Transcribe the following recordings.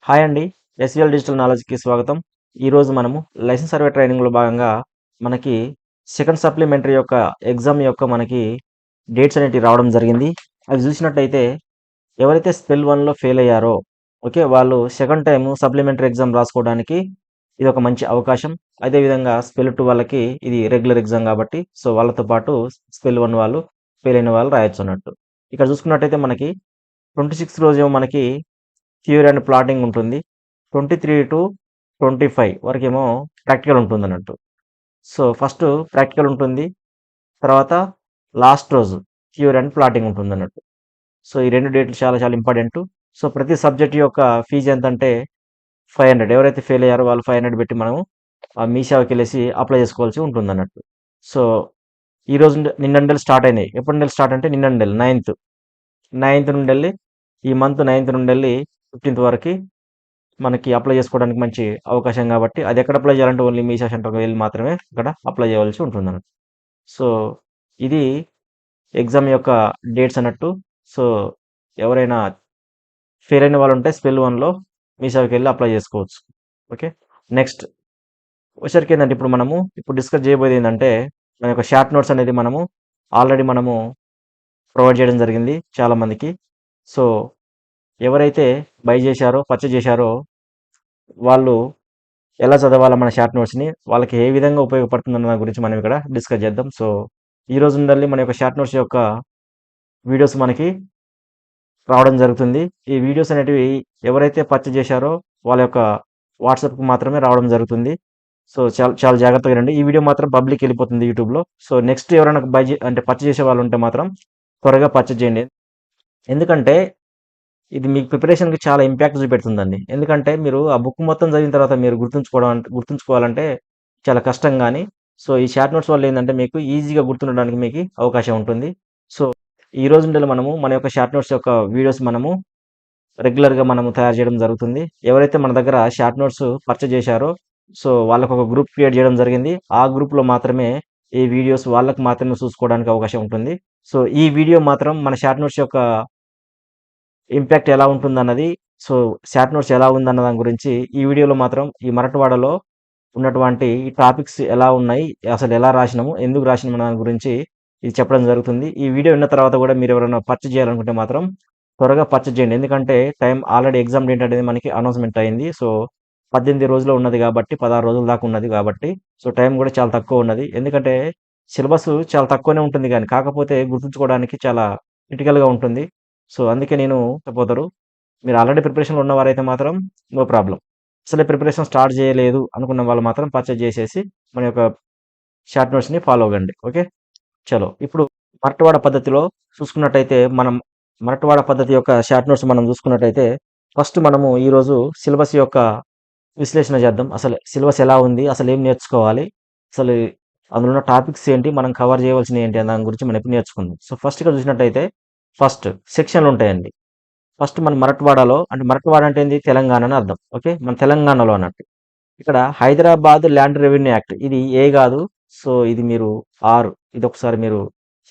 Hi అండి. SVL digital నాలెడ్జ్‌కి స్వాగతం. ఈరోజు మనము లైసెన్స్ సర్వే ట్రైనింగ్‌లో భాగంగా మనకి సెకండ్ సప్లిమెంటరీ యొక్క ఎగ్జామ్ యొక్క మనకి డేట్స్ అనేటివి రావడం జరిగింది. అవి చూసినట్టయితే ఎవరైతే స్పెల్ 1లో ఫెయిల్ అయ్యారో ఓకే. వాళ్ళు సెకండ్ టైమ్ సప్లిమెంటరీ ఎగ్జామ్ రాసుకోవడానికి ఇది ఒక మంచి అవకాశం. అదేవిధంగా స్పెల్ 2 వాళ్ళకి ఇది రెగ్యులర్ ఎగ్జామ్ కాబట్టి సో వాళ్ళతో పాటు స్పెల్ 1 వాళ్ళు ఫెయిల్ అయిన వాళ్ళు రాయొచ్చన్నట్టు. ఇక్కడ చూసుకున్నట్టయితే మనకి 26 రోజేమో మనకి థియరీ అండ్ ప్లాటింగ్ ఉంటుంది. 23-25 వరకేమో ప్రాక్టికల్ ఉంటుందన్నట్టు. సో, ఫస్ట్ ప్రాక్టికల్ ఉంటుంది. తర్వాత లాస్ట్ రోజు థియరీ అండ్ ప్లాటింగ్ ఉంటుందన్నట్టు. సో, ఈ 2 డేట్లు చాలా చాలా ఇంపార్టెంటు. సో, ప్రతి సబ్జెక్ట్ యొక్క ఫీజ్ ఎంతంటే 500 ఎవరైతే ఫెయిల్ అయ్యారో వాళ్ళు 500 పెట్టి మనము మీ సేవకెళ్ళేసి అప్లై చేసుకోవాల్సి ఉంటుందన్నట్టు. సో, ఈరోజు నిన్నటి స్టార్ట్ అయినాయి. ఎప్పటి నుండి స్టార్ట్ అంటే నిన్నటి నెల 9థ్ నుండెళ్ళి ఈ మంత్ 9థ్ నుండెళ్ళి 15థ్ వరకి మనకి అప్లై చేసుకోవడానికి మంచి అవకాశం కాబట్టి అది ఎక్కడ అప్లై చేయాలంటే ఓన్లీ మీ సేవా సెంటర్‌కి వెళ్లి మాత్రమే అక్కడ అప్లై చేయవలసి ఉంటుందన్నట్టు. సో, ఇది ఎగ్జామ్ యొక్క డేట్స్ అన్నట్టు. సో, ఎవరైనా ఫెయిల్ అయిన వాళ్ళు ఉంటే స్పెల్ 1లో మీ సేవకెళ్ళి అప్లై చేసుకోవచ్చు. ఓకే. నెక్స్ట్ వచ్చేసరికి ఏందంటే ఇప్పుడు డిస్కస్ చేయబోయేది ఏందంటే మన యొక్క షార్ట్ నోట్స్ అనేది ఆల్రెడీ మనము ప్రొవైడ్ చేయడం జరిగింది చాలా మందికి. సో, ఎవరైతే బై చేశారో, పర్చేజ్ చేశారో వాళ్ళు ఎలా చదవాలా మన షార్ట్ నోట్స్‌ని, వాళ్ళకి ఏ విధంగా ఉపయోగపడుతుందన్న దాని గురించి మనం ఇక్కడ డిస్కస్ చేద్దాం. సో, ఈ రోజు నుండి మన యొక్క షార్ట్ నోట్స్ యొక్క వీడియోస్ మనకి రావడం జరుగుతుంది. ఈ వీడియోస్ అనేటివి ఎవరైతే పర్చేజ్ చేశారో వాళ్ళ యొక్క వాట్సాప్‌కి మాత్రమే రావడం జరుగుతుంది. సో, చాలా చాలా జాగ్రత్తగా వినండి. ఈ వీడియో మాత్రం పబ్లిక్‌కి వెళ్ళిపోతుంది యూట్యూబ్‌లో. సో, నెక్స్ట్ ఎవరైనా అంటే పర్చేజ్ చేసే వాళ్ళు ఉంటే మాత్రం త్వరగా పర్చేజ్ చేయండి. ఎందుకంటే ఇది మీకు ప్రిపరేషన్‌కి చాలా ఇంపాక్ట్ చూపెడుతుందండి. ఎందుకంటే మీరు ఆ బుక్ మొత్తం చదివిన తర్వాత మీరు గుర్తుంచుకోవాలంటే చాలా కష్టం గానీ, సో, ఈ షార్ట్ నోట్స్ వల్ల ఏందంటే మీకు ఈజీగా గుర్తుండడానికి మీకు అవకాశం ఉంటుంది. సో, ఈ రోజుల్లో మన యొక్క షార్ట్ నోట్స్ యొక్క వీడియోస్ రెగ్యులర్‌గా తయారు చేయడం జరుగుతుంది. ఎవరైతే మన దగ్గర షార్ట్ నోట్స్ పర్చేజ్ చేశారో, సో, వాళ్ళకొక గ్రూప్ క్రియేట్ చేయడం జరిగింది. ఆ గ్రూప్‌లో మాత్రమే ఈ వీడియోస్ వాళ్ళకి మాత్రమే చూసుకోవడానికి అవకాశం ఉంటుంది. సో, ఈ వీడియో మాత్రం మన షార్ట్ నోట్స్ యొక్క ఇంపాక్ట్ ఎలా ఉంటుందన్నది సో, షార్ట్ నోట్స్ ఎలా ఉందన్న దాని గురించి ఈ వీడియోలో మాత్రం ఈ మరాఠవాడలో ఉన్నటువంటి ఈ టాపిక్స్ ఎలా ఉన్నాయి? అసలు ఎలా రాసినాము? ఎందుకు రాసినాము? అన్న దాని గురించి ఇది చెప్పడం జరుగుతుంది. ఈ వీడియో విన్న తర్వాత కూడా మీరెవరైనా పర్చేజ్ చేయాలనుకుంటే మాత్రం త్వరగా పర్చేజ్ చేయండి. ఎందుకంటే ఆల్రెడీ ఎగ్జామ్ డేట్ అనేది మనకి అనౌన్స్‌మెంట్ అయింది. సో, 18 రోజులు ఉన్నది కాబట్టి 16 రోజుల దాకా ఉన్నది కాబట్టి సో, టైం కూడా చాలా తక్కువ ఉన్నది. ఎందుకంటే సిలబస్ చాలా తక్కువనే ఉంటుంది గానీ, కాకపోతే గుర్తుంచుకోవడానికి చాలా క్రిటికల్‌గా ఉంటుంది. సో, అందుకే నేను చెప్పబోతారు. మీరు ఆల్రెడీ ప్రిపరేషన్‌లో ఉన్నవారైతే మాత్రం నో ప్రాబ్లమ్. అసలే ప్రిపరేషన్ స్టార్ట్ చేయలేదు అనుకున్న వాళ్ళు మాత్రం పర్చేజ్ చేసేసి మన యొక్క షార్ట్ నోట్స్‌ని ఫాలో అవ్వండి. ఓకే. చలో. ఇప్పుడు మరట్వాడ పద్ధతిలో చూసుకున్నట్టయితే మరట్వాడ పద్ధతి యొక్క షార్ట్ నోట్స్ మనం చూసుకున్నట్టయితే ఫస్ట్ ఈరోజు సిలబస్ యొక్క విశ్లేషణ చేద్దాం. అసలు సిలబస్ ఎలా ఉంది? అసలు ఏం నేర్చుకోవాలి? అసలు అందులో ఉన్న టాపిక్స్ ఏంటి? మనం కవర్ చేయవలసినవి ఏంటి? అనే దాని గురించి మనం ఇప్పుడు నేర్చుకుందాం. సో, ఫస్ట్ ఇక్కడ చూసినట్టయితే ఫస్ట్ సెక్షన్‌లు ఉంటాయండి. ఫస్ట్ మన మరట్వాడ అంటే ఏంది? తెలంగాణ అని అర్థం. ఓకే. మన తెలంగాణలో అన్నట్టు. ఇక్కడ హైదరాబాద్ ల్యాండ్ రెవెన్యూ యాక్ట్ ఇది ఏ గాదు. సో, ఇది మీరు ఆర్ ఇదొకసారి మీరు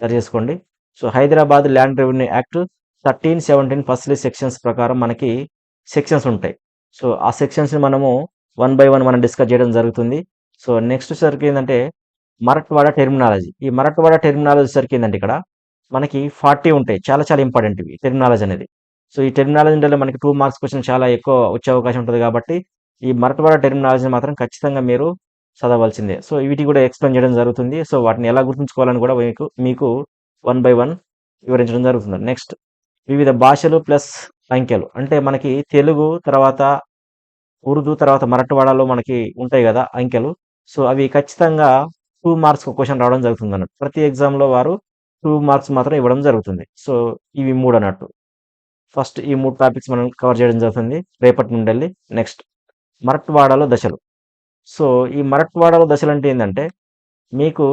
సరి చేసుకోండి. So, Hyderabad land revenue act 13, 17 first sections ప్రకారం మనకి సెక్షన్స్ ఉంటాయి. సో, ఆ సెక్షన్స్‌ని వన్ బై వన్ మనం డిస్కస్ చేయడం జరుగుతుంది. సో, నెక్స్ట్ వచ్చేసరికి ఏందంటే మరట్వాడ టెర్మినాలజీ. ఈ మరట్వాడ టెర్మినాలజీ వచ్చేసరికి ఏందంటే ఇక్కడ మనకి 40 ఉంటాయి. చాలా చాలా ఇంపార్టెంట్ ఇవి టెర్మినాలజీ అనేది. సో, ఈ టెర్మినాలజీ అంటే మనకి 2 మార్క్స్ క్వెషన్ చాలా ఎక్కువ వచ్చే అవకాశం ఉంటది కాబట్టి, ఈ మరట్వాడ టెర్మినాలజీని మాత్రం ఖచ్చితంగా మీరు చదవాల్సిందే. సో, వీటిని కూడా ఎక్స్‌ప్లెయిన్ చేయడం జరుగుతుంది. సో, వాటిని ఎలా గుర్తుంచుకోవాలని కూడా మీకు వన్ బై వన్ వివరించడం జరుగుతుంది. నెక్స్ట్ వివిధ భాషలు ప్లస్ సంఖ్యలు. అంటే మనకి తెలుగు, తర్వాత ఉర్దూ, తర్వాత మరాఠవాడలో మనకి ఉంటాయి గదా! అంకెలు. సో, అవి ఖచ్చితంగా 2 మార్క్స్‌కి ఒక క్వెషన్ రావడం జరుగుతుందన్నట్టు. ప్రతి ఎగ్జామ్‌లో వారు 2 మార్క్స్ మాత్రం ఇవ్వడం జరుగుతుంది. సో, ఇవి 3 అన్నట్టు. ఫస్ట్ ఈ 3 టాపిక్స్ మనం కవర్ చేయడం జరుగుతుంది రేపటి నుండెళ్ళి. నెక్స్ట్ మరట్వాడలో దశలు. సో, ఈ మరట్వాడలో దశలంటే ఏందంటే, మీకు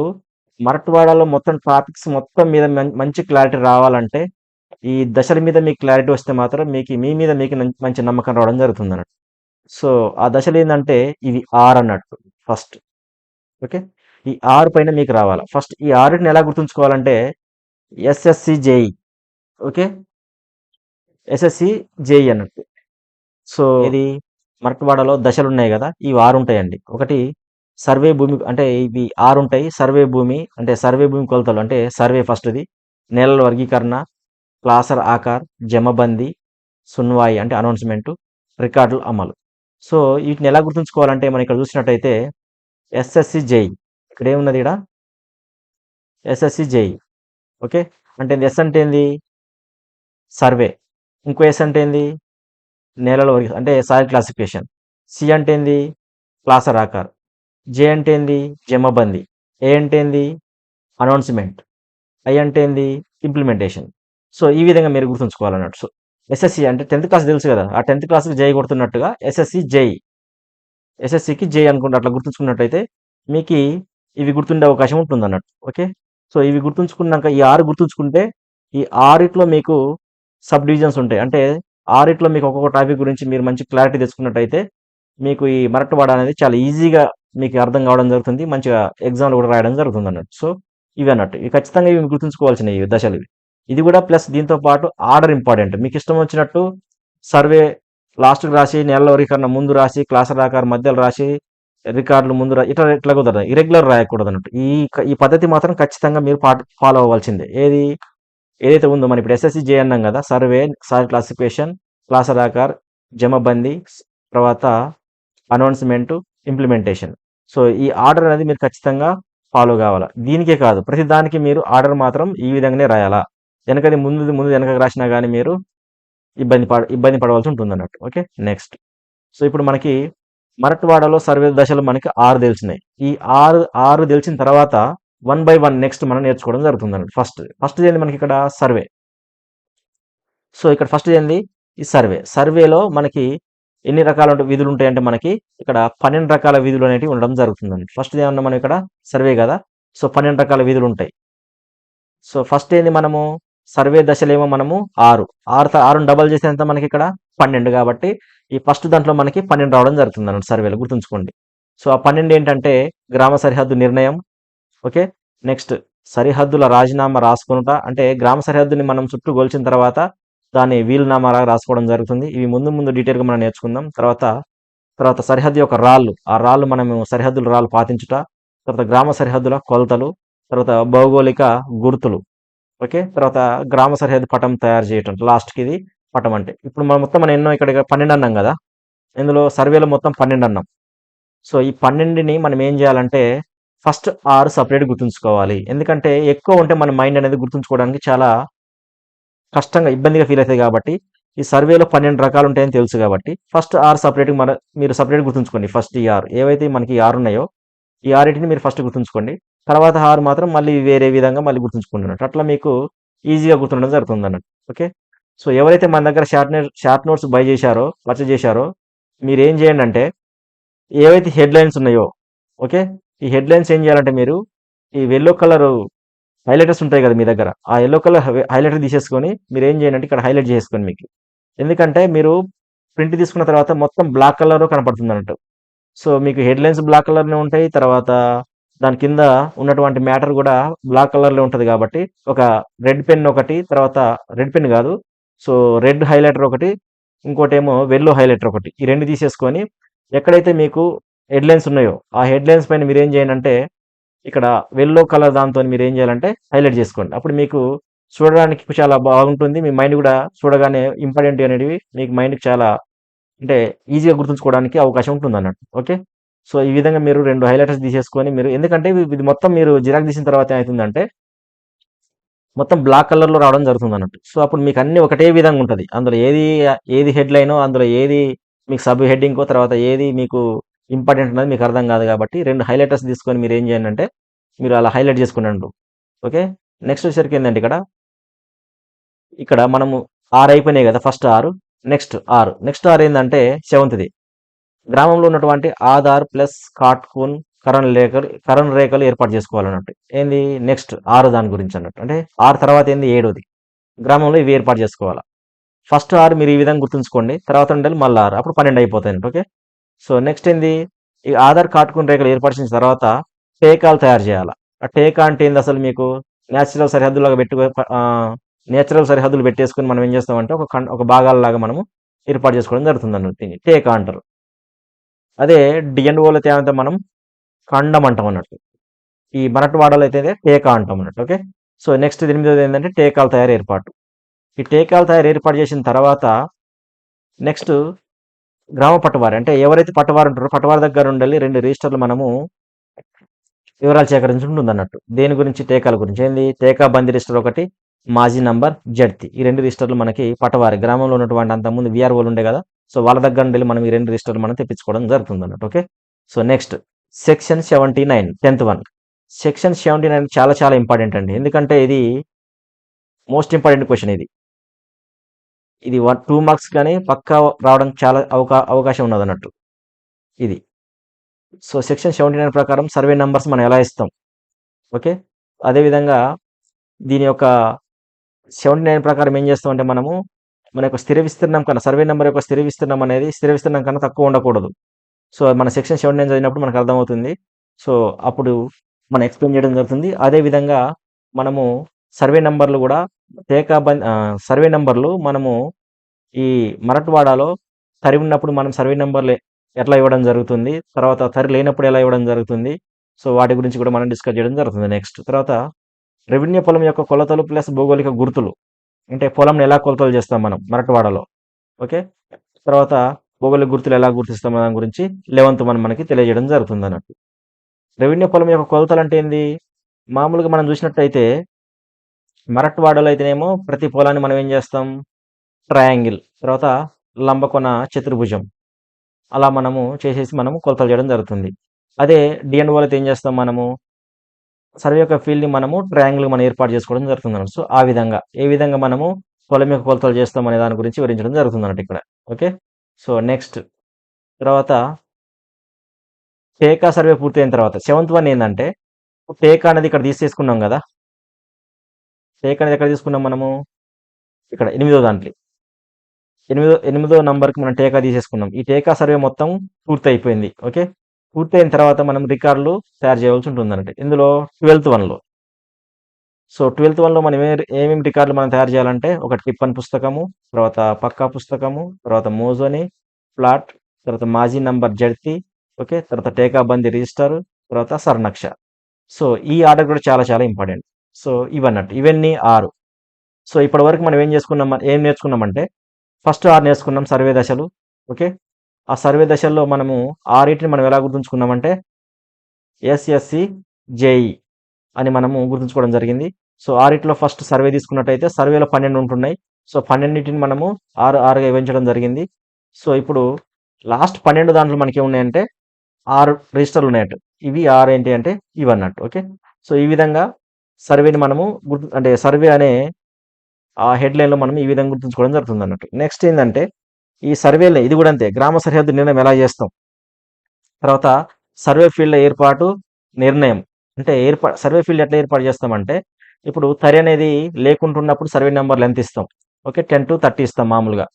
మరట్వాడలో మొత్తం టాపిక్స్ మొత్తం మీద మంచి క్లారిటీ రావాలంటే, ఈ దశల మీద మీకు క్లారిటీ వస్తే మాత్రం మీ మీద మీకు మంచి నమ్మకం రావడం జరుగుతుందన్నట్టు. సో, ఆ దశలేందంటే ఇవి 6 అన్నట్టు ఫస్ట్. ఓకే. ఈ 6 పైన మీకు రావాల. ఫస్ట్ ఈ 6టిని ఎలా గుర్తుంచుకోవాలంటే SSC, JE. Okay. SSC, JE అన్నట్టు. సో ఇది మరట్వాడలో దశలు ఉన్నాయి కదా, ఇవి 6 ఉంటాయండి. ఒకటి సర్వే భూమి, అంటే ఇవి 6 ఉంటాయి. సర్వే భూమి అంటే సర్వే భూమి కొలతలు అంటే సర్వే ఫస్ట్‌ది, నేలల వర్గీకరణ, క్లాసర్ ఆకార్, జమబందీ, సున్వాయి అంటే అనౌన్స్‌మెంటు, రికార్డుల అమలు. సో వీటిని ఎలా గుర్తుంచుకోవాలంటే మనం ఇక్కడ చూసినట్టయితే ఎస్ఎస్‌సి జేఈ ఇక్కడేమున్నది ఈడ ఎస్ఎస్‌సి జేఈ. ఓకే. అంటే ఎస్ అంటే ఏంది? సర్వే. ఇంకో ఎస్ అంటే ఏంది? నేలల వర్గీ అంటే సాయిల్ క్లాసిఫికేషన్. సి అంటే ఏంది? క్లాసర్ ఆకార్. జే అంటే ఏంది? జమబందీ. ఏ అంటే ఏంది? అనౌన్స్‌మెంట్. ఐ అంటే ఏంది? ఇంప్లిమెంటేషన్. సో ఈ విధంగా మీరు గుర్తుంచుకోవాలన్నట్టు. సో ఎస్ఎస్‌సి అంటే 10థ్ క్లాస్ తెలుసు కదా, ఆ 10థ్ క్లాస్‌కి జై కొడుతున్నట్టుగా ఎస్ఎస్‌సి జై. ఎస్ఎస్‌సికి జై అనుకుంటే అట్లా గుర్తుంచుకున్నట్టయితే మీకి ఇవి గుర్తుండే అవకాశం ఉంటుందన్నట్టు. ఓకే. సో ఇవి గుర్తుంచుకున్నాక ఈ 6 గుర్తుంచుకుంటే ఈ 6 మీకు సబ్ డివిజన్స్ ఉంటాయి. అంటే 6 మీకు ఒక్కొక్క టాపిక్ గురించి మీరు మంచి క్లారిటీ తెచ్చుకున్నట్టయితే మీకు ఈ మరట్వాడ అనేది చాలా ఈజీగా మీకు అర్థం కావడం జరుగుతుంది. మంచిగా ఎగ్జామ్‌లో కూడా రాయడం జరుగుతుందన్నట్టు. సో ఇవి అన్నట్టు. ఇవి ఖచ్చితంగా ఇవి గుర్తుంచుకోవాల్సినవి ఈ దశలు ఇవి. ఇది కూడా ప్లస్ దీంతో పాటు ఆర్డర్ ఇంపార్టెంట్. మీకు ఇష్టం వచ్చినట్టు సర్వే లాస్ట్‌కి రాసి, నేలల వర్గీకరణ ముందు రాసి, క్లాసర్ ఆకార్ మధ్యలో రాసి, రికార్డులు ముందు ఇట్లా ఇట్లా కుదరదు. ఇర్రెగ్యులర్ రాయకూడదన్నట్టు. ఈ పద్ధతి మాత్రం ఖచ్చితంగా మీరు ఫాలో అవ్వాల్సిందే. ఏదైతే ఉందో మనం ఇప్పుడు ఎస్ఎస్‌సి జే అన్నాం కదా, సర్వే, సాయిల్ క్లాసిఫికేషన్, క్లాసర్ ఆకార్, జమబందీ, తర్వాత అనౌన్స్‌మెంట్, ఇంప్లిమెంటేషన్. సో ఈ ఆర్డర్ అనేది మీరు ఖచ్చితంగా ఫాలో కావాలా. దీనికే కాదు, ప్రతి దానికి మీరు ఆర్డర్ మాత్రం ఈ విధంగానే రాయాలా. వెనకది ముందు వెనకకి రాసినా గానీ మీరు ఇబ్బంది పడవలసి ఉంటుందన్నట్టు. ఓకే. నెక్స్ట్. సో ఇప్పుడు మనకి మరట్వాడలో సర్వే దశలు మనకి 6 తెలిసినాయి. ఈ 6 తెలిసిన తర్వాత 1 బై 1 నెక్స్ట్ మనం నేర్చుకోవడం జరుగుతుందన్నట్టు. ఫస్ట్‌ది ఏంది మనకి ఇక్కడ సర్వే. సో ఇక్కడ ఫస్ట్‌ది ఏంది? ఈ సర్వే. సర్వేలో మనకి ఎన్ని రకాల విధులు ఉంటాయంటే మనకి ఇక్కడ 12 రకాల విధులు అనేటివి ఉండడం జరుగుతుందండి. ఫస్ట్‌ది ఏమన్నా మనం ఇక్కడ సర్వే కదా, సో 12 రకాల విధులు ఉంటాయి. సో ఫస్ట్ ఏంది మనము సర్వే దశలేమో మనము 6. 6ని డబల్ చేస్తే ఎంత మనకి ఇక్కడ 12 కాబట్టి ఈ ఫస్ట్ దాంట్లో మనకి 12 రావడం జరుగుతుందన్నమాట సర్వేలో గుర్తుంచుకోండి. సో ఆ 12 ఏంటంటే గ్రామ సరిహద్దు నిర్ణయం. ఓకే. నెక్స్ట్ సరిహద్దుల రాజీనామా రాసుకొనుట. అంటే గ్రామ సరిహద్దుని మనం చుట్టూ గొలిచిన తర్వాత దాన్ని వీలునామాలాగా రాసుకోవడం జరుగుతుంది. ఇవి ముందు డీటెయిల్‌గా మనం నేర్చుకుందాం. తర్వాత సరిహద్దు యొక్క రాళ్ళు. ఆ రాళ్ళు మనము సరిహద్దుల రాళ్ళు పాతించుట. తర్వాత గ్రామ సరిహద్దుల కొలతలు. తర్వాత భౌగోళిక గుర్తులు. ఓకే. తర్వాత గ్రామ సరిహద్దు పటం తయారు చేయటం. లాస్ట్‌కి ఇది పటం అంటే. ఇప్పుడు మనం ఎన్నో ఇక్కడ 12 అన్నాం గదా, ఇందులో సర్వేలో మొత్తం 12 అన్నాం. సో ఈ 12ని మనం ఏం జేయాలంటే ఫస్ట్ 6 సెపరేట్‌గా గుర్తుంచుకోవాలి. ఎందుకంటే ఎక్కువ ఉంటే మన మైండ్ అనేది గుర్తుంచుకోవడానికి చాలా కష్టంగా, ఇబ్బందిగా ఫీల్ అయితది గాబట్టి, ఈ సర్వేలో 12 రకాలు ఉంటాయని తెలుసు గాబట్టి, ఫస్ట్ 6 సెపరేట్‌గా మీరు సెపరేట్‌గా గుర్తుంచుకోండి. ఫస్ట్ ఈ 6 ఏవైతే మనకి ఈ 6 ఉన్నాయో, ఈ 6 మీరు ఫస్ట్ గుర్తుంచుకోండి. తర్వాత 6 మాత్రం మళ్ళీ వేరే విధంగా మళ్ళీ గుర్తుంచుకుంటున్నట్టు. అట్లా మీకు ఈజీగా గుర్తుండడం జరుగుతుందన్నట్టు. ఓకే. సో ఎవరైతే మన దగ్గర షార్ట్ నోట్స్ బై చేశారో, పర్చేజ్ చేశారో, మీరేం చేయండంటే ఏవైతే హెడ్‌లైన్స్ ఉన్నాయో, ఓకే, ఈ హెడ్‌లైన్స్ ఏం చేయాలంటే మీరు ఈ యెల్లో కలరు హైలైటర్స్ ఉంటాయి కదా మీ దగ్గర, ఆ యెల్లో కలర్ హైలైటర్ తీసేసుకొని మీరేం చేయండంటే ఇక్కడ హైలైట్ చేసుకోండి మీకు. ఎందుకంటే మీరు ప్రింట్ తీసుకున్న తర్వాత మొత్తం బ్లాక్ కలర్‌లో కనపడుతుందన్నట్టు. సో మీకు హెడ్‌లైన్స్ బ్లాక్ కలర్‌లో ఉంటాయి. తర్వాత దాని కింద ఉన్నటువంటి మ్యాటర్ గూడా బ్లాక్ కలర్‌లో ఉంటది గాబట్టి, ఒక రెడ్ పెన్ ఒకటి, తర్వాత రెడ్ పెన్ గాదు. సో రెడ్ హైలైటర్ ఒకటి, ఇంకోటేమో యెల్లో హైలైటర్ ఒకటి. ఈ 2 తీసేసుకొని ఎక్కడైతే మీకు హెడ్‌లైన్స్ ఉన్నాయో, ఆ హెడ్‌లైన్స్ పైన మీరేం చేయండంటే ఇక్కడ యెల్లో కలర్ దాంతోని మీరేం చేయాలంటే హైలైట్ జేసుకోండి. అప్పుడు మీకు చూడడానికి చాలా బాగుంటుంది. మీ మైండ్ గూడా చూడగానే ఇంపార్టెంట్ అనేటివి మీకు మైండ్‌కి చాలా, అంటే ఈజీగా గుర్తుంచుకోవడానికి అవకాశం ఉంటుందన్నట్టు. ఓకే. సో ఈ విధంగా మీరు 2 హైలైటర్స్ తీసేసుకొని మీరు, ఎందుకంటే ఇది మొత్తం మీరు జిరాక్స్ తీసిన తర్వాత ఏమైతుందంటే మొత్తం బ్లాక్ కలర్‌లో రావడం జరుగుతుందన్నట్టు. సో అప్పుడు మీకు అన్నీ ఒకటే విధంగా ఉంటది. అందులో ఏది హెడ్‌లైనో, అందులో ఏది మీకు సబ్ హెడ్డింగో, తర్వాత ఏది మీకు ఇంపార్టెంట్ అనేది మీకు అర్థం కాదు కాబట్టి 2 హైలైటర్స్ తీసుకొని మీరేం చేయండంటే మీరు అలా హైలైట్ చేసుకునండి. ఓకే. నెక్స్ట్ వచ్చేసరికి ఏందంటే ఇక్కడ మనము 6 అయిపోయినాయి గదా, ఫస్ట్ 6. నెక్స్ట్ 6 ఏందంటే సెవెంత్‌ది. గ్రామంలో ఉన్నటువంటి ఆధార్ ప్లస్ కార్టూన్ కరణ్ రేఖలు ఏర్పాటు చేసుకోవాలన్నట్టు. ఏంది నెక్స్ట్ 6 దాని గురించి అన్నట్టు. అంటే 6 తర్వాత ఏంది 7ది. గ్రామంలో ఇవి ఏర్పాటు చేసుకోవాలా. ఫస్ట్ 6 మీరు ఈ విధంగా గుర్తుంచుకోండి. తర్వాత ఉండేది మళ్ళీ 6. అప్పుడు 12 అయిపోతాయన్నట్టు. ఓకే. సో నెక్స్ట్ ఏంది, ఈ ఆధార్ కార్టూన్ రేఖలు ఏర్పరిచిన తర్వాత టేకాలు తయారు చేయాలా. ఆ టేకా అంటే ఏంది అసలు మీకు నేచురల్ సరిహద్దులాగా నేచురల్ సరిహద్దులు పెట్టేసుకొని మనం ఏం చేస్తామంటే ఒక భాగాలలాగా మనము ఏర్పాటు చేసుకోవడం జరుగుతుంది అన్నట్టు. దీన్ని టేకా అంటారు. అదే డిఎన్ఓలో తేమంటే మనం ఖండం అంటాం అన్నట్టు. ఈ మరాఠవాడలో అయితే టేకా అంటాం అన్నట్టు. ఓకే. సో నెక్స్ట్ 8వది ఏంటంటే టేకాల తయారీ ఏర్పాటు. ఈ టేకాల తయారీ ఏర్పాటు చేసిన తర్వాత నెక్స్ట్ గ్రామ పట్టవారి, అంటే ఎవరైతే పట్టవారు ఉంటారో పట్టవారి దగ్గర ఉండాలి 2 రిజిస్టర్లు మనము వివరాలు సేకరించుకుంటుంది అన్నట్టు. దేని గురించి? టేకాల గురించి. ఏంది? టేకా బందీ రిజిస్టర్ ఒకటి, మాజీ నంబర్, జడ్తి. ఈ 2 రిజిస్టర్లు మనకి పట్టవారి గ్రామంలో ఉన్నటువంటి అంతకుముందు వీఆర్ఓలు ఉండే కదా, సో వాళ్ళ దగ్గర నుండి మనం ఈ 2 రిజిస్టర్లు మనం తెప్పించుకోవడం జరుగుతుంది అన్నట్టు. Okay. So next section 79 10th one. Section 79 చాలా చాలా ఇంపార్టెంట్ అండి. ఎందుకంటే ఇది మోస్ట్ ఇంపార్టెంట్ క్వశ్చన్ ఇది. ఇది 2 మార్క్స్ కానీ పక్కా రావడానికి చాలా అవకాశం ఉన్నది అన్నట్టు ఇది. సో సెక్షన్ 79 ప్రకారం సర్వే నంబర్స్ మనం ఎలా ఇస్తాం? ఓకే. అదేవిధంగా దీని యొక్క 79 ప్రకారం ఏం చేస్తామంటే మనము మన యొక్క స్థిర విస్తీర్ణం కన్నా సర్వే నెంబర్ యొక్క స్థిర విస్తీర్ణం అనేది స్థిర విస్తీర్ణం కన్నా తక్కువ ఉండకూడదు. సో మన సెక్షన్ 79 చదివినప్పుడు మనకు అర్థమవుతుంది. సో అప్పుడు మనం ఎక్స్ప్లెయిన్ చేయడం జరుగుతుంది. అదేవిధంగా మనము సర్వే నంబర్లు కూడా సర్వే నంబర్లు మనము ఈ మరాఠవాడాలో తరి ఉన్నప్పుడు మనం సర్వే నెంబర్లు ఎట్లా ఇవ్వడం జరుగుతుంది, తర్వాత తరి లేనప్పుడు ఎలా ఇవ్వడం జరుగుతుంది, సో వాటి గురించి కూడా మనం డిస్కస్ చేయడం జరుగుతుంది. నెక్స్ట్ తర్వాత రెవెన్యూ పొలం యొక్క కొలతలు ప్లస్ భౌగోళిక గుర్తులు, అంటే పొలంని ఎలా కొలతలు చేస్తాం మనం మరాఠవాడలో. ఓకే. తర్వాత భౌగోళిక గుర్తులు ఎలా గుర్తిస్తాం దాని గురించి 11th వన్ మనకి తెలియజేయడం జరుగుతుంది అన్నట్టు. రెవెన్యూ పొలం యొక్క కొలతలు అంటే ఏంది? మామూలుగా మనం చూసినట్టయితే మరాఠవాడలో అయితేనేమో ప్రతి పొలాన్ని మనం ఏం చేస్తాం? ట్రయాంగిల్, తర్వాత లంబకోణ చతుర్భుజం, అలా మనము చేసేసి మనము కొలతలు చేయడం జరుగుతుంది. అదే డిఎన్ఓలో అయితే ఏం చేస్తాం మనము? సర్వే యొక్క ఫీల్డ్ని మనము ట్రయాంగిల్ మనం ఏర్పాటు చేసుకోవడం జరుగుతుంది అన్నట్టు. సో ఆ విధంగా ఏ విధంగా మనము పొలం యొక్క కొలతలు చేస్తాం అనే దాని గురించి వివరించడం జరుగుతుంది అన్నట్టు ఇక్కడ. ఓకే. సో నెక్స్ట్ తర్వాత టేకా సర్వే పూర్తయిన తర్వాత 7th వన్ ఏంటంటే టేకా అనేది ఇక్కడ తీసేసుకున్నాం కదా. టేకా అనేది ఎక్కడ తీసుకున్నాం మనము? ఇక్కడ 8వ దాంట్లో 8వ నంబర్కి మనం టేకా తీసేసుకున్నాం. ఈ టేకా సర్వే మొత్తం పూర్తి అయిపోయింది. ఓకే. పూర్తయిన తర్వాత మనం రికార్డులు తయారు చేయవలసి ఉంటుంది అన్నట్టు. ఇందులో 12th వన్లో సో 12th వన్లో మనం ఏమేమి రికార్డులు మనం తయారు చేయాలంటే ఒకటి టిప్పన్ పుస్తకము, తర్వాత పక్కా పుస్తకము, తర్వాత మోజోని ప్లాట్, తర్వాత మాజీ నంబర్ జడ్తి, ఓకే, తర్వాత టేకా బందీ రిజిస్టర్, తర్వాత సర్నక్ష. సో ఈ ఆర్డర్ కూడా చాలా చాలా ఇంపార్టెంట్. సో ఇవన్నట్టు ఇవన్నీ 6. సో ఇప్పటి వరకు మనం ఏం నేర్చుకున్నామంటే ఫస్ట్ 6 నేర్చుకున్నాం సర్వే దశలు. ఓకే. ఆ సర్వే దశల్లో మనము 6 మనం ఎలా గుర్తుంచుకున్నామంటే ఎస్ఎస్సి జేఈ అని మనము గుర్తుంచుకోవడం జరిగింది. సో 6లో ఫస్ట్ సర్వే తీసుకున్నట్టయితే సర్వేలో 12 ఉంటున్నాయి. సో 12 మనము 6గా విభజించడం జరిగింది. సో ఇప్పుడు లాస్ట్ 12 దాంట్లో మనకి ఏమున్నాయంటే 6 రిజిస్టర్లు ఉన్నాయట. ఇవి 6 ఏంటి అంటే ఇవన్నట్టు. ఓకే. సో ఈ విధంగా సర్వేని మనము అంటే సర్వే అనే ఆ హెడ్లైన్లో మనం ఈ విధంగా గుర్తుంచుకోవడం జరుగుతుంది అన్నట్టు. నెక్స్ట్ ఏంటంటే ఈ సర్వేలో ఇది కూడా అంతే, గ్రామ సరిహద్దు నిర్ణయం ఎలా చేస్తాం, తర్వాత సర్వే ఫీల్డ్ ఏర్పాటు నిర్ణయం, అంటే సర్వే ఫీల్డ్ ఎట్లా ఏర్పాటు చేస్తామంటే ఇప్పుడు తరి అనేది లేకుంటున్నప్పుడు సర్వే నెంబర్లు ఎంత ఇస్తాం? ఓకే. 10 to 30 ఇస్తాం మామూలుగా.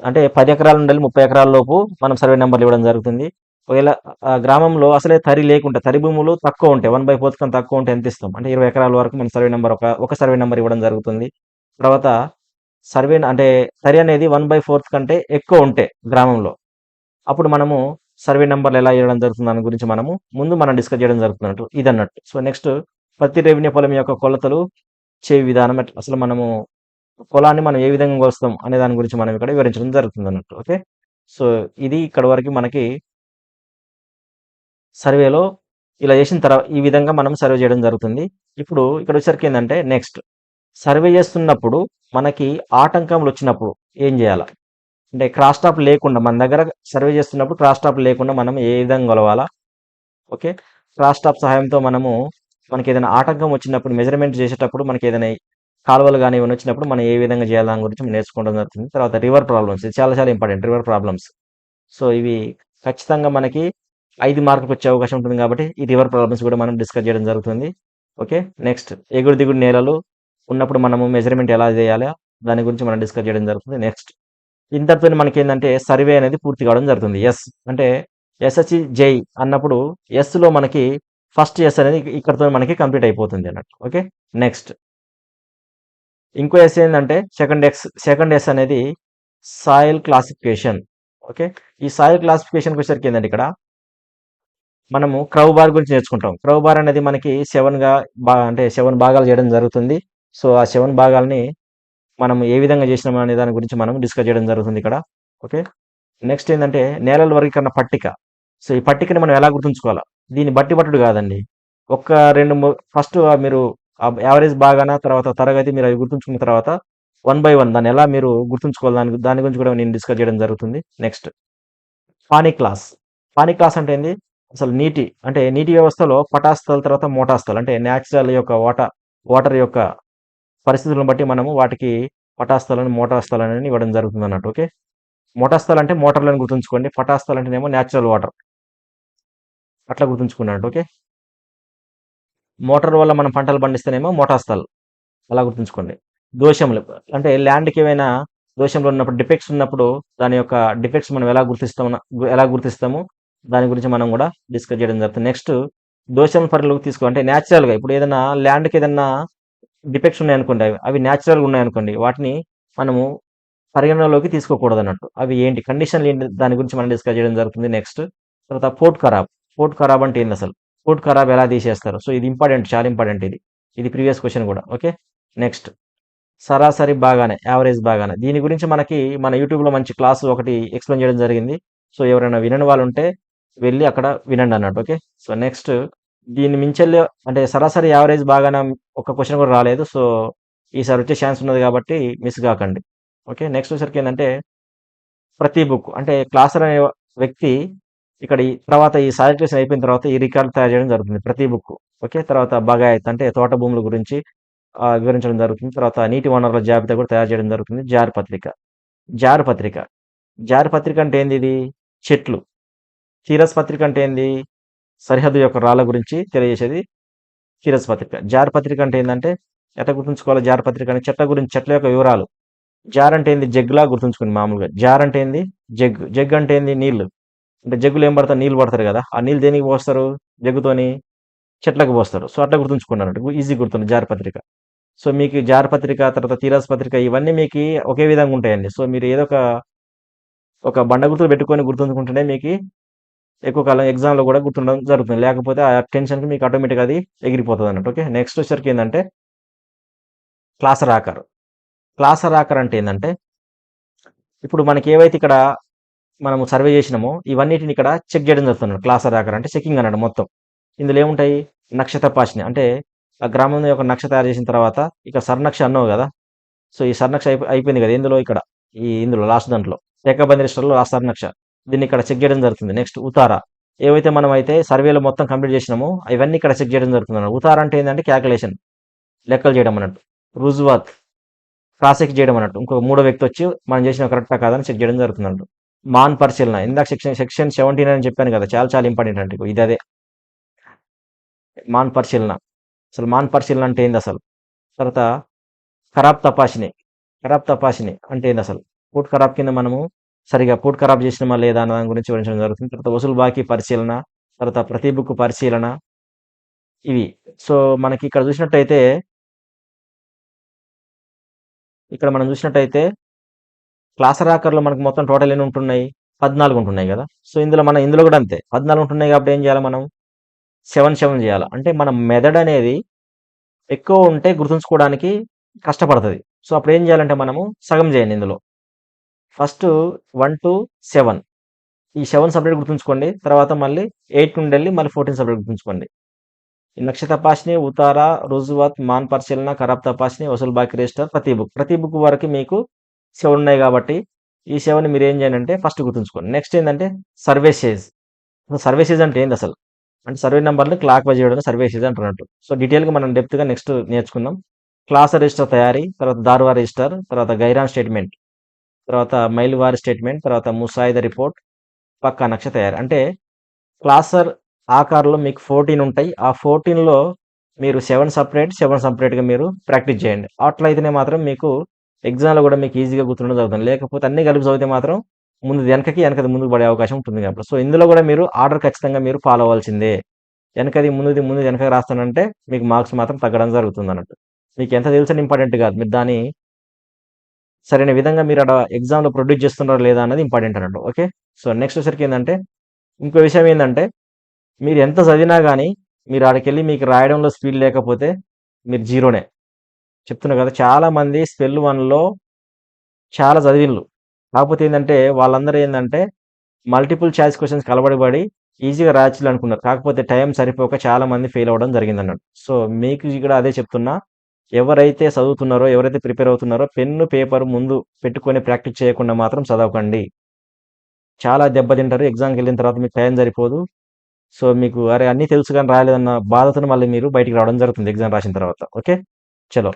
అంటే 10 ఎకరాలు ఉండాలి, 30 ఎకరాల లోపు మనం సర్వే నెంబర్లు ఇవ్వడం జరుగుతుంది. ఒకవేళ గ్రామంలో అసలే తరి లేకుంటే తరి భూములు తక్కువ ఉంటాయి, 1/4 కన్నా తక్కువ ఉంటే ఎంత ఇస్తాం అంటే 20 ఎకరాల వరకు మనం సర్వే నెంబర్ ఒక సర్వే నెంబర్ ఇవ్వడం జరుగుతుంది. తర్వాత సర్వే అంటే తరి అనేది 1/4 కంటే ఎక్కువ ఉంటే గ్రామంలో అప్పుడు మనము సర్వే నెంబర్లు ఎలా ఇవ్వడం జరుగుతుంది దాని గురించి మనం డిస్కస్ చేయడం జరుగుతున్నట్టు ఇదన్నట్టు. సో నెక్స్ట్ ప్రతి రెవెన్యూ పొలం యొక్క కొలతలు విధానం అసలు మనము పొలాన్ని మనం ఏ విధంగా కొలుస్తాం అనే దాని గురించి మనం ఇక్కడ వివరించడం జరుగుతుంది అన్నట్టు. ఓకే. సో ఇది ఇక్కడ వరకు మనకి సర్వేలో ఇలా చేసిన తర్వాత ఈ విధంగా మనం సర్వే చేయడం జరుగుతుంది. ఇప్పుడు ఇక్కడ వచ్చేసరికి ఏంటంటే నెక్స్ట్ సర్వే చేస్తున్నప్పుడు మనకి ఆటంకములు వచ్చినప్పుడు ఏం చేయాలా, అంటే క్రాస్ టాప్ లేకుండా మన దగ్గర సర్వే చేస్తున్నప్పుడు క్రాస్ టాప్ లేకుండా మనం ఏ విధంగా కొలవాలా. ఓకే. క్రాస్ టాప్ సహాయంతో మనకి ఏదైనా ఆటంకం వచ్చినప్పుడు మెజర్మెంట్ చేసేటప్పుడు మనకి ఏదైనా కాలువలు కానీ ఏమైనా వచ్చినప్పుడు మనం ఏ విధంగా చేయాలి దాని గురించి నేర్చుకోవడం జరుగుతుంది. తర్వాత రివర్ ప్రాబ్లమ్స్, ఇది చాలా చాలా ఇంపార్టెంట్, రివర్ ప్రాబ్లమ్స్. సో ఇవి ఖచ్చితంగా మనకి 5 మార్కులకు వచ్చే అవకాశం ఉంటుంది కాబట్టి ఈ రివర్ ప్రాబ్లమ్స్ కూడా మనం డిస్కస్ చేయడం జరుగుతుంది. ఓకే. నెక్స్ట్ ఎగుడు దిగుడు నేలలు ఉన్నప్పుడు మనము మెజర్మెంట్ ఎలా చేయాలి దాని గురించి మనం డిస్కస్ చేయడం జరుగుతుంది. నెక్స్ట్ ఇంతటితో మనకి ఏంటంటే సర్వే అనేది పూర్తి కావడం జరుగుతుంది. అంటే ఎస్ఎస్సి జై అన్నప్పుడు ఎస్లో మనకి ఫస్ట్ ఎస్ అనేది ఇక్కడతో మనకి కంప్లీట్ అయిపోతుంది అన్నట్టు. ఓకే. నెక్స్ట్ ఇంకో ఎస్ ఏంటంటే సెకండ్ ఎస్ అనేది సాయిల్ క్లాసిఫికేషన్. ఓకే. ఈ సాయిల్ క్లాసిఫికేషన్‌కి వచ్చేసరికి ఏందంటే ఇక్కడ మనము క్రౌ బార్ గురించి నేర్చుకుంటాం. క్రౌ బార్ అనేది మనకి 7గా అంటే 7 భాగాలు చేయడం జరుగుతుంది. సో, ఆ 7 భాగాల్ని మనం ఏ విధంగా చేసినాం అనే దాని గురించి మనం డిస్కస్ చేయడం జరుగుతుంది ఇక్కడ. ఓకే. నెక్స్ట్ ఏందంటే నేలల వర్గీకరణ పట్టిక. సో, ఈ పట్టికని మనం ఎలా గుర్తుంచుకోవాలా? దీన్ని బట్టి పట్టుడు కాదండి. ఒక్క 2 ఫస్ట్ మీరు యావరేజ్ భాగాన, తర్వాత తరగతి మీరు అవి గుర్తుంచుకున్న తర్వాత 1 బై 1 దాన్ని ఎలా మీరు గుర్తుంచుకోవాలి దాని దాని గురించి కూడా నేను డిస్కస్ చేయడం జరుగుతుంది. Next pani class. Pani class అంటే ఏంది? అసలు అంటే నీటి వ్యవస్థలో పటాస్తాల తర్వాత మోటాస్తాలు అంటే నేచురల్ యొక్క వాటర్ యొక్క పరిస్థితులను బట్టి మనము వాటికి పటాస్తాలని, మోటాస్తాలని ఇవ్వడం జరుగుతుందన్నట్టు. ఓకే. మోటాస్తాలు అంటే మోటార్‌లని గుర్తుంచుకోండి. పటాస్తాలు అంటేనేమో నేచురల్ వాటర్. అట్లా గుర్తుంచుకున్నట్టు. ఓకే. మోటార్ వల్ల మనం పంటలు పండిస్తేనేమో మోటాస్తాలు. అలా గుర్తుంచుకోండి. దోషములు అంటే ల్యాండ్‌కి ఏమైనా దోషంలో ఉన్నప్పుడు డిఫెక్ట్స్ ఉన్నప్పుడు దాని యొక్క డిఫెక్ట్స్ మనం ఎలా గుర్తిస్తాము? దాని గురించి మనం గూడా డిస్కస్ చేయడం జరుగుతుంది. నెక్స్ట్ దోషం పరిగణలోకి అంటే నేచురల్‌గా ఇప్పుడు ఏదైనా ల్యాండ్‌కి ఏదన్నా డిఫెక్ట్స్ ఉన్నాయనుకోండి. అవి నేచురల్‌గా ఉన్నాయనుకోండి. వాటిని మనము పరిగణనలోకి తీసుకోకూడదన్నట్టు. అవి ఏంటి? కండిషన్‌లు ఏంటి? దాని గురించి మనం డిస్కస్ చేయడం జరుగుతుంది. నెక్స్ట్ తర్వాత పోర్ట్ ఖరాబ్. పోర్ట్ ఖరాబ్ అంటే ఏందసలు? పోర్ట్ ఖరాబ్ ఎలా తీసేస్తారు? సో, ఇది ఇంపార్టెంట్. చాలా ఇంపార్టెంట్ ఇది. ఇది ప్రీవియస్ క్వెషన్ గూడా. ఓకే. నెక్స్ట్ సరాసరి బాగానే, యావరేజ్ బాగానే. దీని గురించి మనకి మన యూట్యూబ్‌లో మంచి క్లాస్ ఒకటి ఎక్స్‌ప్లెయిన్ చేయడం జరిగింది. సో, ఎవరైనా వినని వాళ్ళుంటే వెళ్లి అక్కడ వినండన్నట్టు. ఓకే. సో, నెక్స్ట్ దీన్ని మించెల్లి అంటే సరాసరి, యావరేజ్ బాగానే ఒక క్వెషన్ కూడా రాలేదు. సో, ఈసారి వచ్చే ఛాన్స్ ఉన్నది కాబట్టి మిస్ గాకండి. ఓకే. నెక్స్ట్ వచ్చేసరికి ఏందంటే ప్రతి బుక్ అంటే క్లాసర్ అనే వ్యక్తి ఇక్కడ తర్వాత ఈ సాలిటేషన్ అయిపోయిన తర్వాత ఈ రికార్డ్ తయారు చేయడం జరుగుతుంది. ప్రతి బుక్. ఓకే. తర్వాత బగాయత్ అంటే తోట భూముల గురించి వివరించడం జరుగుతుంది. తర్వాత నీటి వనరుల జాబితా కూడా తయారు చేయడం జరుగుతుంది. జార్ పత్రిక. జార్ పత్రిక. జార్ పత్రిక అంటే ఏంది ఇది? చెట్లు. కీరస్ పత్రిక అంటే ఏంది? సరిహద్దు యొక్క రాళ్ళ గురించి తెలియజేసేది కీరస్ పత్రిక. జార్ పత్రిక అంటే ఏందంటే ఎట్లా గుర్తుంచుకోవాలి జార్ పత్రిక అంటే చెట్ల యొక్క వివరాలు. జార్ అంటే ఏంది? జగ్గులా గుర్తుంచుకోండి మామూలుగా. జార్ అంటే ఏంది? జగ్గు. జగ్గు అంటే ఏంది? నీళ్లు. అంటే జగ్గులో ఏం పడతారు? నీళ్లు పడతారు కదా! ఆ నీళ్ళు దేనికి పోస్తారు? జగ్గుతోని చెట్లకు పోస్తారు. సో, అట్లా గుర్తుంచుకోండి అన్నట్టు. ఈజీ గుర్తుంది జార్ పత్రిక. సో, మీకు జార్ పత్రిక, తర్వాత తీరస్ పత్రిక ఇవన్నీ మీకి ఒకే విధంగా ఉంటాయండి. సో, మీరు ఏదో ఒక బండ గుర్తులు పెట్టుకొని గుర్తుంచుకుంటేనే మీకి ఎక్కువ కాలం ఎగ్జామ్‌లో కూడా గుర్తుండడం జరుగుతుంది. లేకపోతే ఆ టెన్షన్‌కి మీకు ఆటోమేటిక్‌గా అది ఎగిరిపోతదన్నట్టు. ఓకే. నెక్స్ట్ వచ్చేసరికి ఏందంటే క్లాసర్ ఆకర్. క్లాసర్ ఆకర్ అంటే ఏందంటే ఇప్పుడు మనకి ఏవైతే ఇక్కడ మనము సర్వే చేసినామో ఇవన్నిటిని ఇక్కడ చెక్ చేయడం జరుగుతుంది. క్లాసర్ ఆకర్ అంటే చెకింగ్ అన్నట్టు మొత్తం. ఇందులో ఏముంటాయి? నక్ష తపాసణ అంటే ఆ గ్రామంలో ఒక నక్ష తయారు చేసిన తర్వాత ఇక్కడ సర్నక్ష అన్నావు గదా! సో, ఈ సర్నక్ష అయిపోయింది కదా! ఎందులో ఇక్కడ ఇందులో లాస్ట్ దాంట్లో ఏకబంధ రిజిస్టర్‌లో ఆ సర్నక్ష. దీన్ని ఇక్కడ చెక్ చేయడం జరుగుతుంది. నెక్స్ట్ ఉతారా. ఏవైతే మనమైతే సర్వేలో మొత్తం కంప్లీట్ చేసినామో అవన్నీ ఇక్కడ చెక్ చేయడం జరుగుతుందన్నమాట. ఉతారా అంటే ఏందంటే క్యాలిక్యులేషన్ లెక్కలు చేయడం అన్నట్టు. రుజువాత్ క్రాస్ చెక్ చేయడం అన్నట్టు. ఇంకో మూడో వ్యక్తి వచ్చి మనం చేసినవి కరెక్టా కాదా అని చెక్ చేయడం జరుగుతుందన్నట్టు. మాన్ పరిశీలన ఇందాక సెక్షన్ 17 అని చెప్పాను కదా! చాలా చాలా ఇంపార్టెంట్ అంటే ఇది అదే. మాన్ పరిశీలన. అసలు మాన్ పరిశీలన అంటే ఏందసలు? తర్వాత ఖరాబ్ తపాషిని. ఖరాబ్ తపాషిని అంటే ఏందసలు? పూట్ ఖరాబ్ కింద మనము సరిగ్గా పూట్ ఖరాబ్ చేసినామా లేదా అన్న దాని గురించి వివరించడం జరుగుతుంది. తర్వాత వసూలు బాకీ పరిశీలన, తర్వాత ప్రతి బుక్ పరిశీలన ఇవి. సో, మనకి ఇక్కడ మనం చూసినట్టయితే క్లాసర్ ఆకర్‌లో మనకు మొత్తం టోటల్ ఎన్ని ఉంటున్నాయి? 14 ఉంటున్నాయి గదా! సో, ఇందులో గూడా అంతే. 14 ఉంటున్నాయి కాబట్టి ఏం చేయాలి మనం? 7, 7 చేయాల. అంటే మన మెదడనేది ఎక్కువ ఉంటే గుర్తుంచుకోవడానికి కష్టపడతది. సో, అప్పుడేం చేయాలంటే మనము సగం చేయండి ఇందులో. ఫస్టు 1-7 ఈ 7 సెపరేట్ గుర్తుంచుకోండి. తర్వాత మళ్ళీ 8 నుండెళ్ళి మళ్ళీ 14 సెపరేట్ గుర్తుంచుకోండి. ఈ నక్ష తపాషిని, ఉతారా, రుజువాత్, మాన్ పరిశీలన, ఖరాబ్ తపాషిని, వసూలు బాకీ రిజిస్టర్, ప్రతి బుక్ వరకు మీకు 7 ఉన్నాయి కాబట్టి ఈ 7ని మీరేం చేయండంటే ఫస్ట్ గుర్తుంచుకోండి. నెక్స్ట్ ఏందంటే సర్వీసెస్. సర్వీసెస్ అంటే ఏందసలు? అంటే సర్వే నంబర్‌ని క్లాక్ వైస్ చేయడాన్ని సర్వీసెస్ అంటున్నట్టు. సో, డీటెయిల్‌గా మనం డెప్త్‌గా నెక్స్ట్ నేర్చుకుందాం. క్లాస్ రిజిస్టర్ తయారీ, తర్వాత దార్వా రిజిస్టర్, తర్వాత గైరాన్ స్టేట్‌మెంట్, తర్వాత మైలువారీ స్టేట్‌మెంట్, తర్వాత ముసాయిదా రిపోర్ట్, పక్కా నక్ష తయారీ. అంటే క్లాసర్ ఆకార్‌లో మీకు 14 ఉంటాయి. ఆ 14లో మీరు 7 సెపరేట్‌గా మీరు ప్రాక్టీస్ చేయండి. అట్లయితేనే మాత్రం మీకు ఎగ్జామ్‌లో గూడా మీకు ఈజీగా గుర్తుండడం జరుగుతుంది. లేకపోతే అన్నీ కలిపి చదివితే మాత్రం ముందుది వెనకకి, వెనకది ముందుకు పడే అవకాశం ఉంటుంది కాబట్టి. సో, ఇందులో గూడా మీరు ఆర్డర్ ఖచ్చితంగా మీరు ఫాలో అవ్వాల్సిందే. ముందుది వెనకకి రాస్తానంటే మీకు మార్క్స్ మాత్రం తగ్గడం జరుగుతుందన్నట్టు. మీకు ఎంత తెలిసినా ఇంపార్టెంట్ గాదు. మీరు దాన్ని సరైన విధంగా మీరు అక్కడ ఎగ్జామ్‌లో ప్రొడ్యూస్ చేస్తున్నారా లేదా అన్నది ఇంపార్టెంట్ అన్నట్టు. ఓకే. సో, నెక్స్ట్ వచ్చేసరికి ఏందంటే, ఇంకో విషయం ఏందంటే, మీరు ఎంత చదివినా గాని, మీరు ఆడికెళ్ళి మీకు రాయడంలో స్పీడ్ లేకపోతే మీరు జీరోనే. చెప్తున్నా కదా! చాలామంది స్పెల్ 1లో చాలా చదివిన్లు. కాకపోతే ఏందంటే, వాళ్ళందరూ ఏందంటే, మల్టిపుల్ చాయిస్ క్వెషన్స్ కలబడి పడి ఈజీగా రాయొచ్చులే అనుకున్నారు. కాకపోతే టైం సరిపోక చాలామంది ఫెయిల్ అవ్వడం జరిగిందన్నట్టు. సో, మీకు ఇక్కడ అదే చెప్తున్నా. ఎవరైతే చదువుతున్నారో, ఎవరైతే ప్రిపేర్ అవుతున్నారో పెన్ను, పేపర్ ముందు పెట్టుకొని ప్రాక్టీస్ చేయకుండా మాత్రం చదవకండి. చాలా దెబ్బతింటారు. ఎగ్జామ్‌కెళ్ళిన తర్వాత మీకు టైం సరిపోదు. సో, మీకు అరే! అన్నీ తెలుసు గాని రాయలేదన్న బాధతోని మళ్ళీ మీరు బయటికి రావడం జరుగుతుంది ఎగ్జామ్ రాసిన తర్వాత. ఓకే. చలో.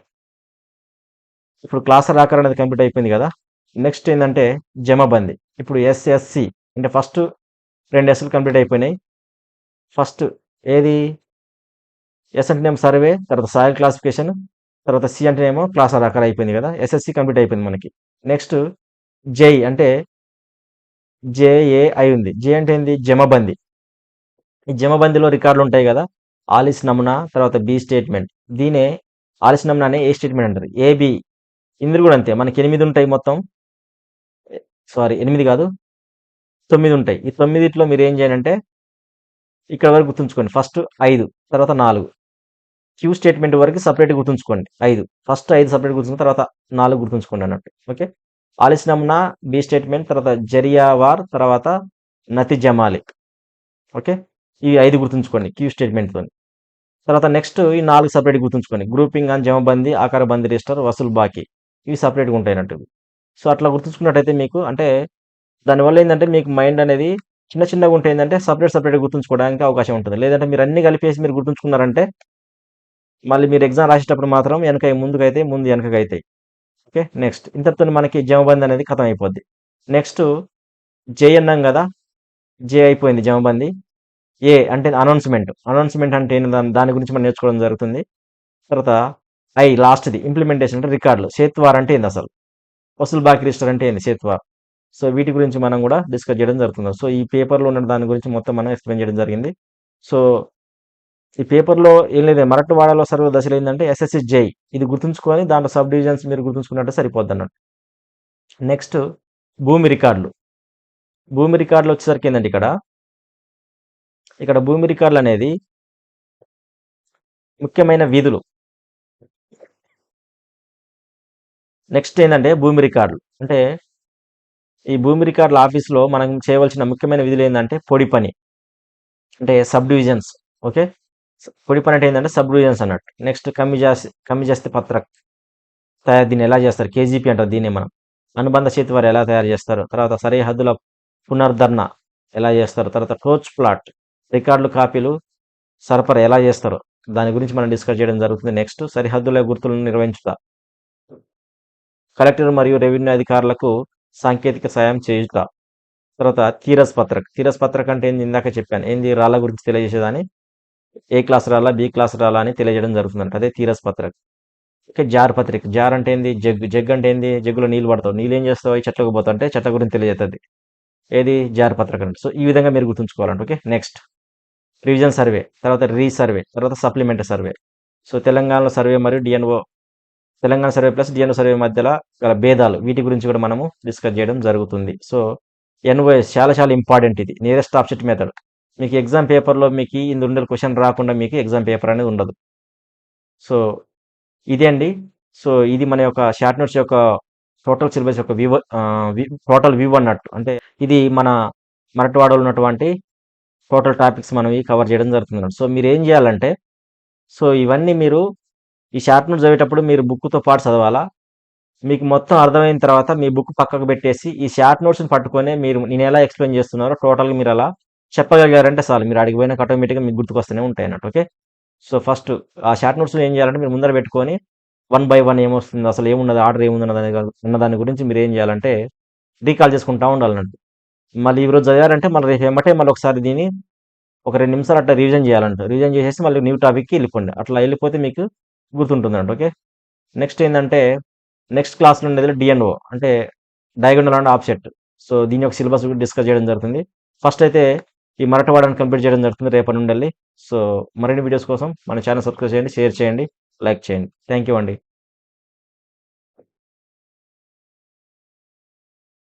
ఇప్పుడు క్లాస్ రాకర్ అనేది కంప్లీట్ అయిపోయింది గదా! నెక్స్ట్ ఏందంటే జమబంది. ఇప్పుడు ఎస్ఎస్‌సి అంటే ఫస్ట్ 2 ఎస్‌లు కంప్లీట్ అయిపోయినాయి. ఫస్ట్ ఏది ఎస్ అంటేనేమో సర్వే, తర్వాత సాయిల్ క్లాసిఫికేషన్, తర్వాత సి అంటేనేమో క్లాస్ రాకర్ అయిపోయింది గదా! ఎస్ఎస్‌సి కంప్లీట్ అయిపోయింది మనకి. నెక్స్ట్ జేఈ అంటే జేఏఐ ఉంది. జే అంటే ఏంది? జమబంది. ఈ జమబందీలో రికార్డులుంటాయి గదా! ఆలిస్ నమూనా, తర్వాత బి స్టేట్‌మెంట్. దీన్నే ఆలిస్ నమూనానే ఏ స్టేట్‌మెంట్ అంటారు. ఏబి ఇందులో గూడా అంతే. మనకి 8 ఉంటాయి మొత్తం. సారీ 8 గాదు. 9 ఉంటాయి. ఈ 9 మీరేం జేయాలంటే ఇక్కడ వరకు గుర్తుంచుకోండి. ఫస్ట్ 5, తర్వాత 4. క్యూ స్టేట్‌మెంట్ వరకు సెపరేట్‌గా గుర్తుంచుకోండి. 5. ఫస్ట్ 5 సెపరేట్‌గా గుర్తుంచుకుని తర్వాత 4 గుర్తుంచుకోండి అన్నట్టు. ఓకే. ఆలిస్ నమూనా, బి స్టేట్‌మెంట్, తర్వాత జరియా వార్, తర్వాత నతి జమాలి. ఓకే. ఈ 5 గుర్తుంచుకోండి క్యూ స్టేట్‌మెంట్‌తోని. తర్వాత నెక్స్ట్ ఈ 4 సెపరేట్‌గా గుర్తుంచుకోండి. గ్రూపింగ్ అండ్ జమబందీ, ఆకార బందీ రిజిస్టర్, వసూలు బాకీ. ఇవి సెపరేట్‌గా ఉంటాయన్నట్టు. సో, అట్లా గుర్తుంచుకున్నట్టయితే మీకు అంటే దానివల్ల ఏందంటే మీకు మైండ్ అనేది చిన్నగా ఉంటే ఏందంటే సెపరేట్‌గా గుర్తుంచుకోవడానికి అవకాశం ఉంటుంది. లేదంటే మీరు అన్నీ కలిపేసి మీరు గుర్తుంచుకున్నారంటే మళ్ళీ మీరు ఎగ్జామ్ రాసేటప్పుడు మాత్రం ముందుకైతాయి, ముందు వెనకకైతాయి. ఓకే. నెక్స్ట్ ఇంతటితోని మనకి జమబంది అనేది ఖతం అయిపోద్ది. నెక్స్ట్ జే అన్నాం గదా! జే అయిపోయింది జమబంది. ఏ అంటే అనౌన్స్‌మెంట్. అనౌన్స్‌మెంట్ అంటే ఏంటి దాని గురించి మనం నేర్చుకోవడం జరుగుతుంది. తర్వాత లాస్ట్‌ది ఇంప్లిమెంటేషన్ అంటే రికార్డులు. సేత్వార్ అంటే ఏందసలు? వసూలు బాకీ రిజిస్టర్ అంటే ఏంది? సేత్వార్. సో, వీటి గురించి మనం గూడా డిస్కస్ చేయడం జరుగుతుంది. సో, ఈ పేపర్‌లో ఉన్న దాని గురించి మొత్తం మనం ఎక్స్‌ప్లెయిన్ చేయడం జరిగింది. సో, ఈ పేపర్‌లో ఏం లేదు మరాఠవాడలో సర్వ దశలు ఏందంటే ఎస్ఎస్‌సి, జేఈ ఇది గుర్తుంచుకొని దాంట్లో సబ్ డివిజన్స్ మీరు గుర్తుంచుకున్నట్టే సరిపోద్దన్నట్టు. నెక్స్ట్ భూమి రికార్డులు. భూమి రికార్డులు వచ్చేసరికి ఏందంటే ఇక్కడ భూమి రికార్డులనేది ముఖ్యమైన విధులు. నెక్స్ట్ ఏందంటే భూమి రికార్డులు. అంటే ఈ భూమి రికార్డుల ఆఫీస్‌లో మనం చేయవలసిన ముఖ్యమైన విధులేందంటే పొడి పని. అంటే సబ్ డివిజన్స్. ఓకే. పొడి పని అంటే ఏందంటే సబ్ డివిజన్స్ అన్నట్టు. నెక్స్ట్ కమ్మి జాస్తి పత్రక్ దీన్ని ఎలా చేస్తారు? కేజీపీ అంటారు దీన్నే మనం. అనుబంధ చేతివారు ఎలా తయారు చేస్తారు? తర్వాత సరిహద్దుల పునర్ధరణ ఎలా చేస్తారు? తర్వాత టోచ్ ప్లాట్ రికార్డులు, కాపీలు సరఫరా ఎలా చేస్తారో దాని గురించి మనం డిస్కస్ చేయడం జరుగుతుంది. నెక్స్ట్ సరిహద్దుల గుర్తులను నిర్వహించుట. కలెక్టర్ మరియు రెవెన్యూ అధికారులకు సాంకేతిక సాయం చేయుట. తర్వాత తీరస్ పత్రక్. తీరస్ పత్రక్ అంటే ఏంది? ఇందాక చెప్పాను. ఏంది? రాళ్ళ గురించి తెలియజేసేదాన్ని ఏ క్లాస్ రాళ్ళా, బి క్లాస్ రాళ్ళా అని తెలియజేయడం జరుగుతుందంట. అదే తీరస్ పత్రక్. ఓకే. జార్ పత్రిక. జార్ అంటే ఏంది? జగ్. జగ్ అంటే ఏంది? జగ్గులో నీళ్ళు పడతావు. నీళ్ళేం చేస్తావు? అయి చెట్లకు పోతావు. అంటే చెట్ల గురించి తెలియజేత్తది. ఏది? జార్ పత్రిక అంటే. సో, ఈ విధంగా మీరు గుర్తుంచుకోవాలంట. ఓకే. నెక్స్ట్ రివిజన్ సర్వే, తర్వాత రీసర్వే, తర్వాత సప్లిమెంటరీ సర్వే. సో, తెలంగాణలో సర్వే మరియు DNO Telangana survey plus DNO survey మధ్యల గల భేదాలు వీటి గురించి కూడా మనము డిస్కస్ చేయడం జరుగుతుంది. సో, ఎన్ఓఎస్ చాలా చాలా ఇంపార్టెంట్ ఇది. Nearest object method. మీకు ఎగ్జామ్ పేపర్‌లో మీకు ఇందుండేల క్వెషన్ రాకుండా మీకు ఎగ్జామ్ పేపర్ అనేది ఉండదు. సో, ఇదే అండి. సో, ఇది మన యొక్క షార్ట్ నోట్స్ యొక్క టోటల్ సిలబస్ యొక్క టోటల్ వ్యూ అన్నట్టు. అంటే ఇది మన మరాఠవాడలో ఉన్నటువంటి టోటల్ టాపిక్స్ మనం కవర్ చేయడం జరుగుతుందన్నమాట. సో, మీరేం చేయాలంటే సో, ఇవన్నీ మీరు ఈ షార్ట్ నోట్స్ చదివేటప్పుడు మీరు బుక్‌తో పాటు చదవాలా. మీకు మొత్తం అర్థమైన తర్వాత మీ బుక్ పక్కకు పెట్టేసి ఈ షార్ట్ నోట్స్‌ని పట్టుకొనే మీరు నేనెలా ఎక్స్‌ప్లెయిన్ చేస్తున్నారో టోటల్‌గా మీరలా చెప్పగలిగారంటే చాలు. మీరు ఆడికి పోయినాక ఆటోమేటిక్‌గా మీకు గుర్తుకొస్తూనే ఉంటాయన్నట్టు. ఓకే. సో, ఫస్ట్ ఆ షార్ట్ నోట్స్‌లో ఏం చేయాలంటే మీరు ముందర పెట్టుకొని వన్ బై వన్ ఏమొస్తుంది? అసలు ఏమున్నది? ఆర్డర్ ఏముందన్నదని అన్న దాని గురించి మీరేం చేయాలంటే రీకాల్ చేసుకుంటా ఉండాలన్నట్టు. మళ్ళీ ఈరోజు చదివారంటే మళ్ళీ రేపు ఎమ్మటే మళ్ళీ ఒకసారి దీన్ని ఒక 2 నిమిషాలు అట్లా రివిజన్ చేయాలంట. రివిజన్ చేసేసి మళ్ళీ న్యూ టాపిక్‌కి ఎళ్ళిపోండి. అట్లా ఎళ్ళిపోతే మీకు గుర్తుంటుందంట. ఓకే. నెక్స్ట్ ఏందంటే నెక్స్ట్ క్లాస్‌లో ఉండేది డిఎన్ఓ అంటే డయాగోనల్ అండ్ ఆఫ్‌సెట్. సో, దీని యొక్క సిలబస్ కూడా డిస్కస్ చేయడం జరుగుతుంది. ఫస్ట్ అయితే ఈ మరాఠవాడని కంప్లీట్ చేయడం జరుగుతుంది రేపటి నుండెళ్ళి. సో, మరిన్ని వీడియోస్ కోసం మన ఛానెల్ సబ్స్క్రైబ్ చేయండి, షేర్ చేయండి, లైక్ చేయండి. థాంక్ యూ అండి.